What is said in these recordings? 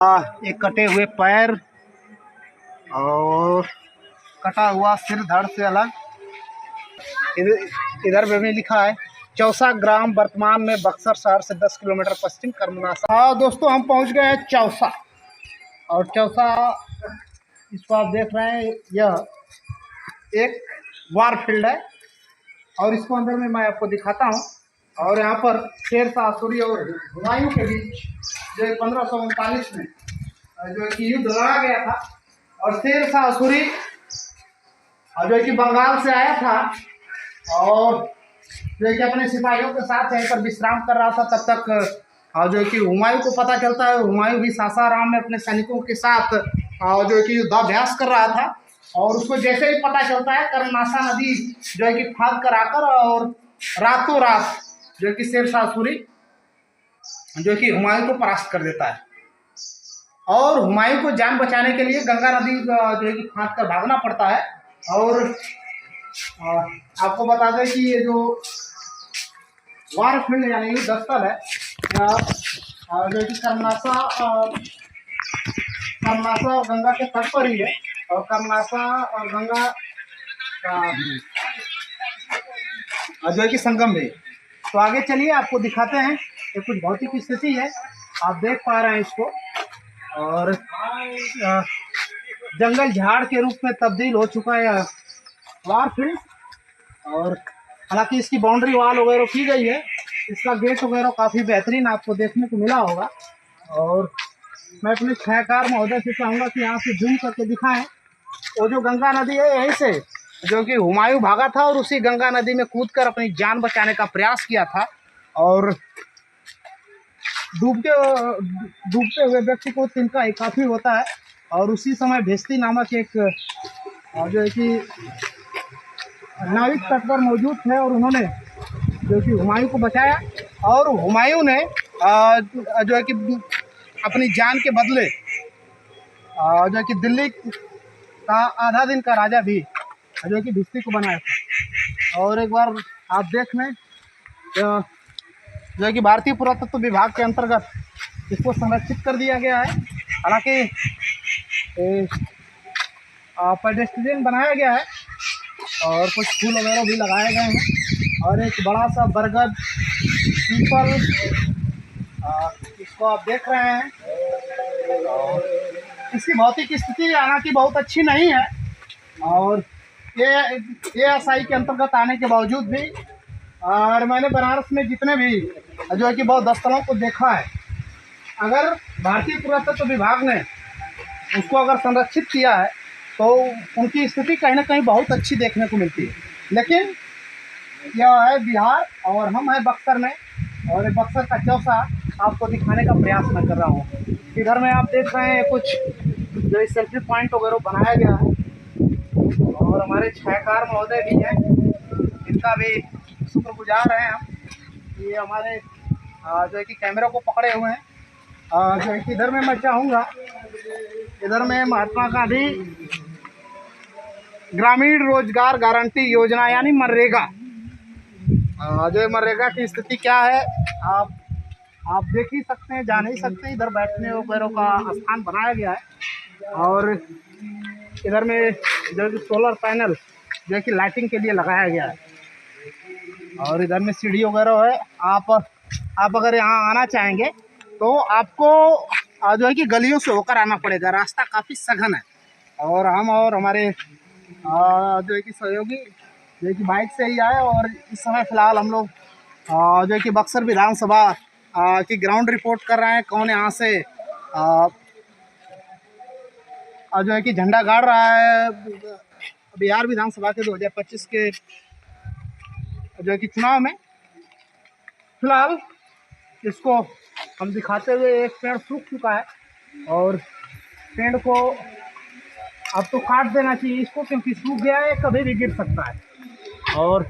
एक कटे हुए पैर और कटा हुआ सिर धड़ से अलग। इधर में लिखा है चौसा ग्राम, वर्तमान में बक्सर शहर से 10 किलोमीटर पश्चिम कर्मनासा। हाँ दोस्तों, हम पहुंच गए हैं चौसा। और चौसा, इसको आप देख रहे हैं, यह एक वार फील्ड है और इसको अंदर में मैं आपको दिखाता हूँ। और यहाँ पर शेरशाह सूरी और हुमायूं के बीच जो 1539 में जो कि युद्ध लड़ा गया था। और शेरशाह सूरी जो कि बंगाल से आया था और जो कि अपने सिपाहियों के साथ यहीं पर विश्राम कर रहा था। तब तक जो कि हुमायूं को पता चलता है। हुमायूं भी सासाराम में अपने सैनिकों के साथ जो कि युद्धाभ्यास कर रहा था। और उसको जैसे ही पता चलता है, कर्मनासा नदी जो है कि फाद कर आकर और रातों रात जो कि शेरशाह सूरी जो कि हुमायूं को परास्त कर देता है। और हुमायूं को जान बचाने के लिए गंगा नदी जो है कि फाद कर भागना पड़ता है। और आपको बता दें कि ये जो वार फील्ड यानी युद्ध स्थल है जो कि कर्मनासा और गंगा के तट पर ही है। और कर्मनासा और गंगा जो है कि संगम है। तो आगे चलिए आपको दिखाते हैं। ये कुछ भौतिक स्थिति है, आप देख पा रहे हैं इसको। और जंगल झाड़ के रूप में तब्दील हो चुका है वार फील्ड। और हालांकि इसकी बाउंड्री वाल वगैरह की गई है, इसका गेट वगैरह काफ़ी बेहतरीन आपको देखने को मिला होगा। और मैं अपने छायाकार महोदय से चाहूँगा कि यहाँ से जूम करके दिखाएं। वो जो गंगा नदी है, यहीं से जो कि हुमायूं भागा था और उसी गंगा नदी में कूदकर अपनी जान बचाने का प्रयास किया था। और डूबते हुए व्यक्ति को तिनका काफ़ी होता है। और उसी समय भेस्ती नामक एक जो है कि नाविक तट पर मौजूद थे और उन्होंने जो कि हुमायूं को बचाया। और हुमायूं ने जो है कि अपनी जान के बदले जो है कि दिल्ली का आधा दिन का राजा भी जो है कि भिस्ती को बनाया था। और एक बार आप देख लें, जो है कि भारतीय पुरातत्व विभाग के अंतर्गत इसको संरक्षित कर दिया गया है। हालांकि पेडेस्ट्रियन बनाया गया है और कुछ फूल वगैरह भी लगाए गए हैं। और एक बड़ा सा बरगद पीपल इसको आप देख रहे हैं। और इसकी भौतिक स्थिति हालांकि बहुत अच्छी नहीं है। और ये एसआई के अंतर्गत आने के बावजूद भी, और मैंने बनारस में जितने भी जो है कि बौद्ध स्थलों को देखा है, अगर भारतीय पुरातत्व विभाग ने उसको अगर संरक्षित किया है तो उनकी स्थिति कहीं ना कहीं बहुत अच्छी देखने को मिलती है। लेकिन यह है बिहार और हम हैं बक्सर में, और ये बक्सर का चौसा आपको दिखाने का प्रयास मैं कर रहा हूँ। इधर में आप देख रहे हैं कुछ जो सेल्फी पॉइंट वगैरह बनाया गया है। और हमारे छायाकार महोदय भी हैं, इनका भी शुक्रगुजार हैं हम। ये हमारे जो है कि कैमरा को पकड़े हुए हैं। जो है कि इधर में मैं चाहूँगा, इधर में महात्मा गांधी ग्रामीण रोजगार गारंटी योजना यानी मनरेगा, जो मनरेगा की स्थिति क्या है आप देख ही सकते हैं, जान ही सकते हैं। इधर बैठने वगैरह का स्थान बनाया गया है। और इधर में जो कि सोलर पैनल जो है कि लाइटिंग के लिए लगाया गया है। और इधर में सीढ़ी वगैरह है। आप अगर यहाँ आना चाहेंगे तो आपको जो है कि गलियों से होकर आना पड़ेगा, रास्ता काफ़ी सघन है। और हम और हमारे जो है कि सहयोगी जो है कि बाइक से ही आए। और इस समय फ़िलहाल हम लोग जो है कि बक्सर विधानसभा की ग्राउंड रिपोर्ट कर रहे हैं। कौन यहाँ से जो है कि झंडा गाड़ रहा है बिहार विधानसभा के 2025 के जो है कि चुनाव में। फिलहाल इसको हम दिखाते हुए, एक पेड़ सूख चुका है और पेड़ को अब तो काट देना चाहिए इसको, क्योंकि सूख गया है, कभी भी गिर सकता है। और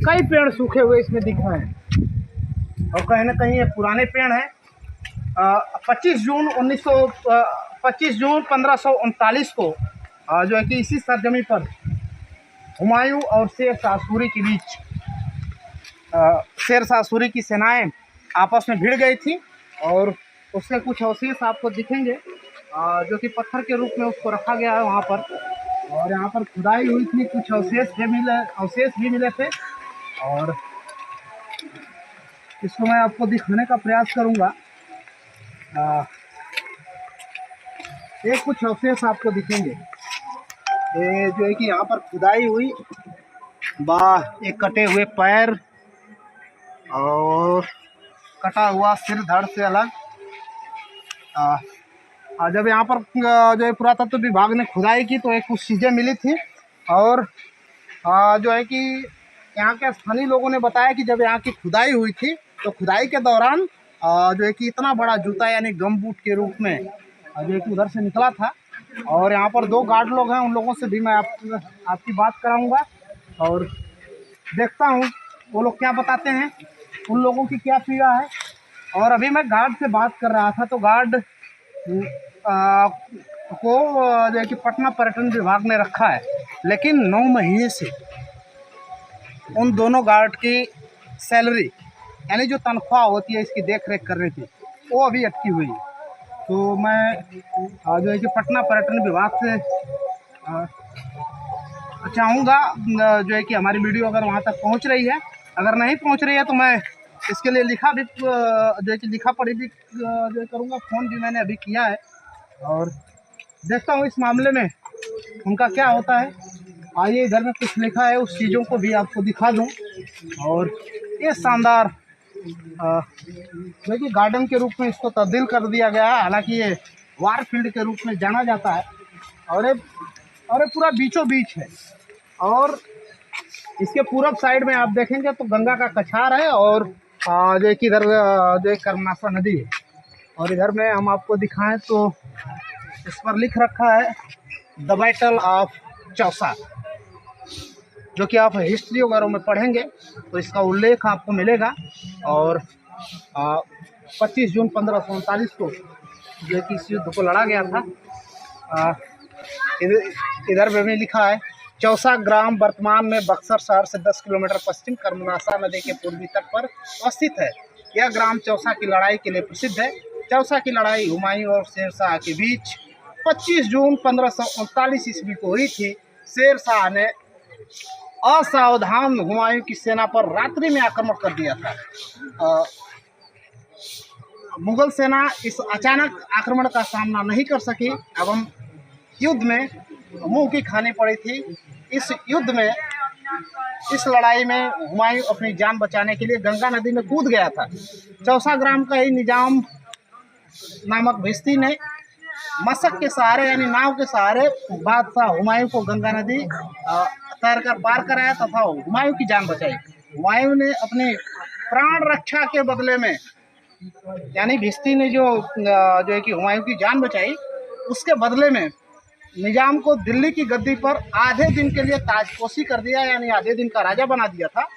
कई पेड़ सूखे हुए इसमें दिख रहे हैं और कहीं ना कहीं ये पुराने पेड़ हैं। 25 जून 1539 को जो है कि इसी सरजमी पर हुमायूं और शेरशाह सूरी के बीच शेरशाह सूरी की सेनाएं आपस में भिड़ गई थी। और उसके कुछ अवशेष आपको दिखेंगे जो कि पत्थर के रूप में उसको रखा गया है वहाँ पर। और यहाँ पर खुदाई हुई थी, कुछ अवशेष भी मिले थे। और इसको मैं आपको दिखाने का प्रयास करूँगा। ये कुछ अवशेष आपको दिखेंगे, ये जो है कि यहाँ पर खुदाई हुई, एक कटे हुए पैर और कटा हुआ सिर धड़ से अलग। जब यहाँ पर जो है पुरातत्व विभाग ने खुदाई की तो एक कुछ चीज़ें मिली थी। और जो है कि यहाँ के स्थानीय लोगों ने बताया कि जब यहाँ की खुदाई हुई थी तो खुदाई के दौरान जो है कि इतना बड़ा जूता यानी गमबूट के रूप में जो है कि उधर से निकला था। और यहाँ पर 2 गार्ड लोग हैं, उन लोगों से भी मैं आपकी बात कराऊंगा और देखता हूँ वो लोग क्या बताते हैं, उन लोगों की क्या पीड़ा है। और अभी मैं गार्ड से बात कर रहा था तो गार्ड को जो है कि पटना पर्यटन विभाग ने रखा है, लेकिन 9 महीने से उन दोनों गार्ड की सैलरी यानी जो तनख्वाह होती है इसकी देख रेख करनी थी वो अभी अटकी हुई है। तो मैं जो है कि पटना पर्यटन विभाग से चाहूँगा जो है कि हमारी वीडियो अगर वहाँ तक पहुँच रही है, अगर नहीं पहुँच रही है तो मैं इसके लिए लिखा पढ़ी भी जो करूँगा। फ़ोन भी मैंने अभी किया है और देखता हूँ इस मामले में उनका क्या होता है। आइए इधर में कुछ लिखा है, उस चीज़ों को भी आपको दिखा दूँ। और ये शानदार देखिए गार्डन के रूप में इसको तब्दील कर दिया गया है, हालांकि ये वार फील्ड के रूप में जाना जाता है। और ये पूरा बीचों बीच है और इसके पूरब साइड में आप देखेंगे तो गंगा का कछार है और जो कि इधर जो एक कर्मनासा नदी है। और इधर में हम आपको दिखाएं तो इस पर लिख रखा है द बैटल ऑफ चौसा, जो कि आप हिस्ट्री वगैरह में पढ़ेंगे तो इसका उल्लेख आपको मिलेगा। और 25 जून 1539 को जो कि इस युद्ध को लड़ा गया था। इधर में लिखा है चौसा ग्राम वर्तमान में बक्सर शहर से 10 किलोमीटर पश्चिम कर्मनासा नदी के पूर्वी तट पर अवस्थित है। यह ग्राम चौसा की लड़ाई के लिए प्रसिद्ध है। चौसा की लड़ाई हुमायूं और शेर शाह के बीच 25 जून 1539 ईस्वी को हुई थी। शेर शाह ने असावधान हुमायूं की सेना पर रात्रि में आक्रमण कर दिया था। मुगल सेना इस अचानक आक्रमण का सामना नहीं कर सकी एवं युद्ध में मुंह की खानी पड़ी थी। इस लड़ाई में हुमायूं अपनी जान बचाने के लिए गंगा नदी में कूद गया था। चौसा ग्राम का ही निजाम नामक भिस्ती ने मशक के सहारे यानी नाव के सहारे बादशाह हुमायूं को गंगा नदी तैरकर पार कराया तथा हुमायूं की जान बचाई। हुमायूं ने अपनी प्राण रक्षा के बदले में यानी भिस्ती ने जो है कि हुमायूं की जान बचाई, उसके बदले में निजाम को दिल्ली की गद्दी पर आधे दिन के लिए ताजपोशी कर दिया, यानी आधे दिन का राजा बना दिया था।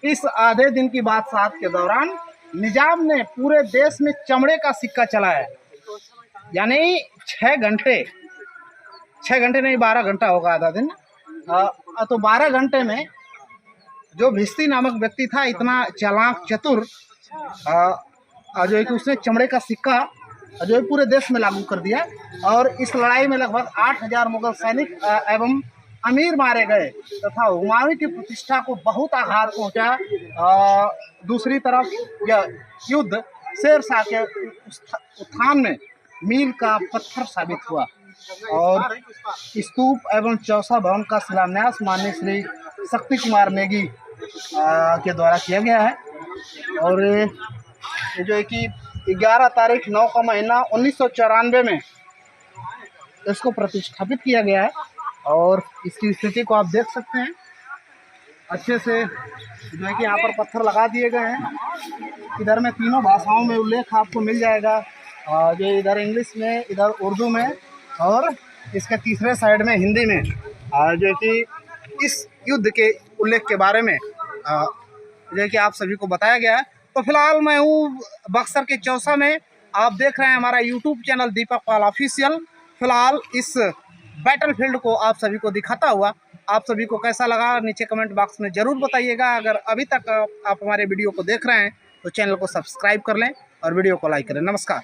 इस आधे दिन की बादशाहत के दौरान निजाम ने पूरे देश में चमड़े का सिक्का चलाया, यानी 6 घंटे नहीं 12 घंटा होगा आधा दिन। तो 12 घंटे में जो भिस्ती नामक व्यक्ति था इतना चालाक चतुर जो है कि उसने चमड़े का सिक्का जो है पूरे देश में लागू कर दिया। और इस लड़ाई में लगभग 8000 मुगल सैनिक एवं अमीर मारे गए तथा हुमायूं की प्रतिष्ठा को बहुत आघात पहुंचा। दूसरी तरफ यह युद्ध शेर शाह के उत्थान में मील का पत्थर साबित हुआ और स्तूप एवं चौसा भवन का शिलान्यास माननीय श्री शक्ति कुमार नेगी के द्वारा किया गया है। और ये जो है कि 11 तारीख 9 का महीना 1994 में इसको प्रतिष्ठापित किया गया है। और इसकी स्थिति को आप देख सकते हैं अच्छे से, जो है कि यहाँ पर पत्थर लगा दिए गए हैं। इधर में तीनों भाषाओं में उल्लेख आपको मिल जाएगा, जो इधर इंग्लिश में, इधर उर्दू में और इसके तीसरे साइड में हिंदी में, जो कि इस युद्ध के उल्लेख के बारे में जो कि आप सभी को बताया गया है। तो फिलहाल मैं हूँ बक्सर के चौसा में, आप देख रहे हैं हमारा यूट्यूब चैनल दीपक पाल ऑफिशियल। फिलहाल इस बैटलफील्ड को आप सभी को दिखाता हुआ आप सभी को कैसा लगा नीचे कमेंट बॉक्स में ज़रूर बताइएगा। अगर अभी तक आप हमारे वीडियो को देख रहे हैं तो चैनल को सब्सक्राइब कर लें और वीडियो को लाइक करें। नमस्कार।